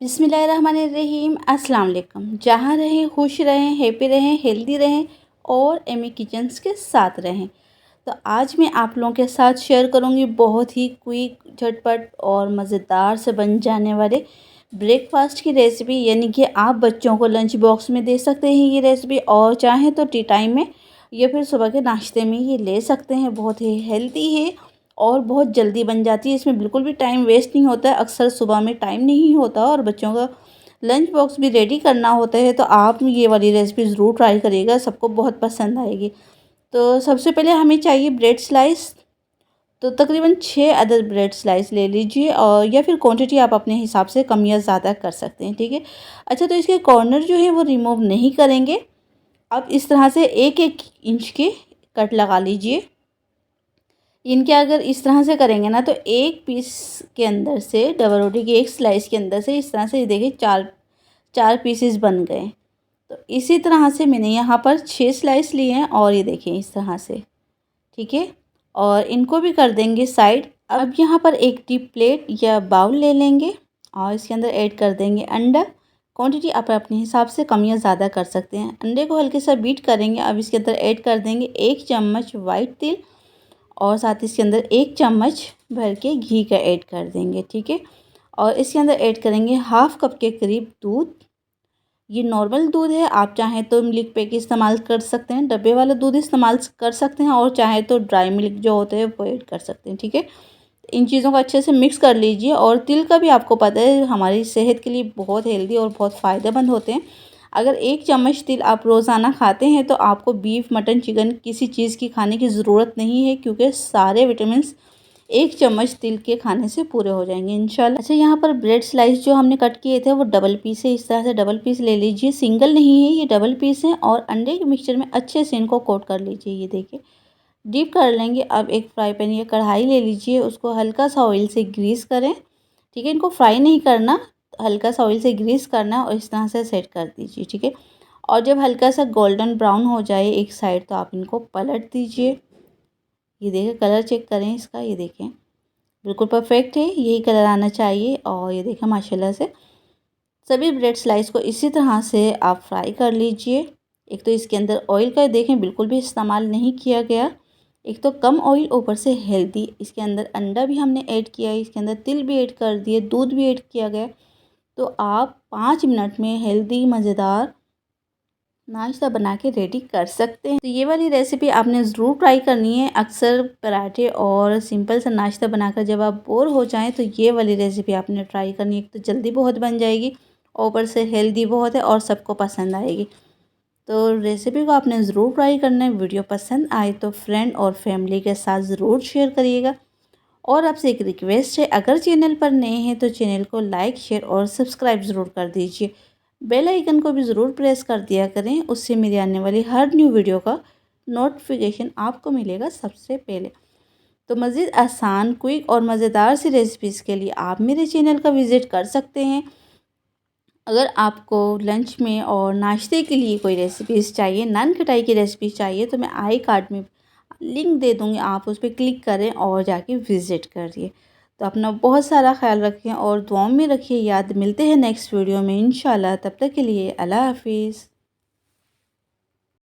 बिस्मिल्लाहिर्रहमानिर्रहीम। अस्सलाम वालेकुम। जहाँ रहें खुश रहें, हैप्पी रहें, हेल्दी रहें और एमी किचन्स के साथ रहें। तो आज मैं आप लोगों के साथ शेयर करूँगी बहुत ही क्विक, झटपट और मज़ेदार से बन जाने वाले ब्रेकफास्ट की रेसिपी। यानी कि आप बच्चों को लंच बॉक्स में दे सकते हैं ये रेसिपी, और चाहें तो टी टाइम में या फिर सुबह के नाश्ते में ये ले सकते हैं। बहुत ही हेल्दी है और बहुत जल्दी बन जाती है। इसमें बिल्कुल भी टाइम वेस्ट नहीं होता है। अक्सर सुबह में टाइम नहीं होता और बच्चों का लंच बॉक्स भी रेडी करना होता है, तो आप ये वाली रेसिपी ज़रूर ट्राई करिएगा, सबको बहुत पसंद आएगी। तो सबसे पहले हमें चाहिए ब्रेड स्लाइस। तो तकरीबन 6 अदद ब्रेड स्लाइस ले लीजिए, और या फिर क्वांटिटी आप अपने हिसाब से कम या ज़्यादा कर सकते हैं, ठीक है। अच्छा, तो इसके कॉर्नर जो है वो रिमूव नहीं करेंगे। अब इस तरह से 1-1 इंच के कट लगा लीजिए। इनके अगर इस तरह से करेंगे ना, तो एक पीस के अंदर से, डबल रोटी की एक स्लाइस के अंदर से इस तरह से देखिए चार पीसेस बन गए। तो इसी तरह से मैंने यहाँ पर 6 स्लाइस लिए हैं, और ये देखिए इस तरह से, ठीक है। और इनको भी कर देंगे साइड। अब यहाँ पर एक डीप प्लेट या बाउल ले लेंगे और इसके अंदर ऐड कर देंगे अंडा। क्वांटिटी आप अपने हिसाब से कम या ज़्यादा कर सकते हैं। अंडे को हल्के सा बीट करेंगे। अब इसके अंदर ऐड कर देंगे 1 चम्मच वाइट तिल, और साथ ही इसके अंदर 1 चम्मच भर के घी का ऐड कर देंगे, ठीक है। और इसके अंदर ऐड करेंगे हाफ़ कप के करीब दूध। ये नॉर्मल दूध है, आप चाहें तो मिल्क पैक इस्तेमाल कर सकते हैं, डब्बे वाला दूध इस्तेमाल कर सकते हैं, और चाहे तो ड्राई मिल्क जो होते हैं वो ऐड कर सकते हैं, ठीक है। इन चीज़ों को अच्छे से मिक्स कर लीजिए। और तिल का भी आपको पता है हमारी सेहत के लिए बहुत हेल्दी और बहुत फ़ायदेमंद होते हैं। अगर 1 चम्मच तिल आप रोज़ाना खाते हैं तो आपको बीफ, मटन, चिकन किसी चीज़ की खाने की ज़रूरत नहीं है, क्योंकि सारे विटामिन्स 1 चम्मच तिल के खाने से पूरे हो जाएंगे इंशाल्लाह। अच्छा, यहाँ पर ब्रेड स्लाइस जो हमने कट किए थे वो डबल पीस है। इस तरह से डबल पीस ले लीजिए, सिंगल नहीं है, ये डबल पीस है। और अंडे के मिक्सचर में अच्छे से इनको कोट कर लीजिए। ये देखिए डीप कर लेंगे। अब एक फ्राई पैन या कढ़ाई ले लीजिए, उसको हल्का सा ऑयल से ग्रीस करें, ठीक है। इनको फ्राई नहीं करना, हल्का सा ऑयल से ग्रीस करना और इस तरह से सेट कर दीजिए, ठीक है। और जब हल्का सा गोल्डन ब्राउन हो जाए एक साइड, तो आप इनको पलट दीजिए। ये देखें, कलर चेक करें इसका, ये देखें बिल्कुल परफेक्ट है, यही कलर आना चाहिए। और ये देखें माशाल्लाह से सभी ब्रेड स्लाइस को इसी तरह से आप फ्राई कर लीजिए। एक तो इसके अंदर ऑयल का देखें बिल्कुल भी इस्तेमाल नहीं किया गया, एक तो कम ऑयल, ऊपर से हेल्दी। इसके अंदर अंडा भी हमने ऐड किया है, इसके अंदर तिल भी ऐड कर दिए, दूध भी ऐड किया गया। तो आप 5 मिनट में हेल्दी मज़ेदार नाश्ता बना के रेडी कर सकते हैं। तो ये वाली रेसिपी आपने ज़रूर ट्राई करनी है। अक्सर पराठे और सिंपल सा नाश्ता बनाकर जब आप बोर हो जाएं, तो ये वाली रेसिपी आपने ट्राई करनी है। एक तो जल्दी बहुत बन जाएगी, ऊपर से हेल्दी बहुत है और सबको पसंद आएगी। तो रेसिपी को आपने ज़रूर ट्राई करना है। वीडियो पसंद आए तो फ्रेंड और फैमिली के साथ ज़रूर शेयर करिएगा। और आपसे एक रिक्वेस्ट है, अगर चैनल पर नए हैं तो चैनल को लाइक, शेयर और सब्सक्राइब ज़रूर कर दीजिए। बेल आइकन को भी ज़रूर प्रेस कर दिया करें, उससे मेरी आने वाली हर न्यू वीडियो का नोटिफिकेशन आपको मिलेगा सबसे पहले। तो मज़ीद आसान, क्विक और मज़ेदार सी रेसिपीज़ के लिए आप मेरे चैनल का विज़िट कर सकते हैं। अगर आपको लंच में और नाश्ते के लिए कोई रेसिपीज़ चाहिए, नान खटाई की रेसिपी चाहिए, तो मैं आई कार्ड में लिंक दे दूँगी, आप उस पर क्लिक करें और जाके विज़िट करिए। तो अपना बहुत सारा ख्याल रखें और दुआओं में रखिए याद। मिलते हैं नेक्स्ट वीडियो में इंशाल्लाह। तब तक के लिए अल्लाह हाफिज़।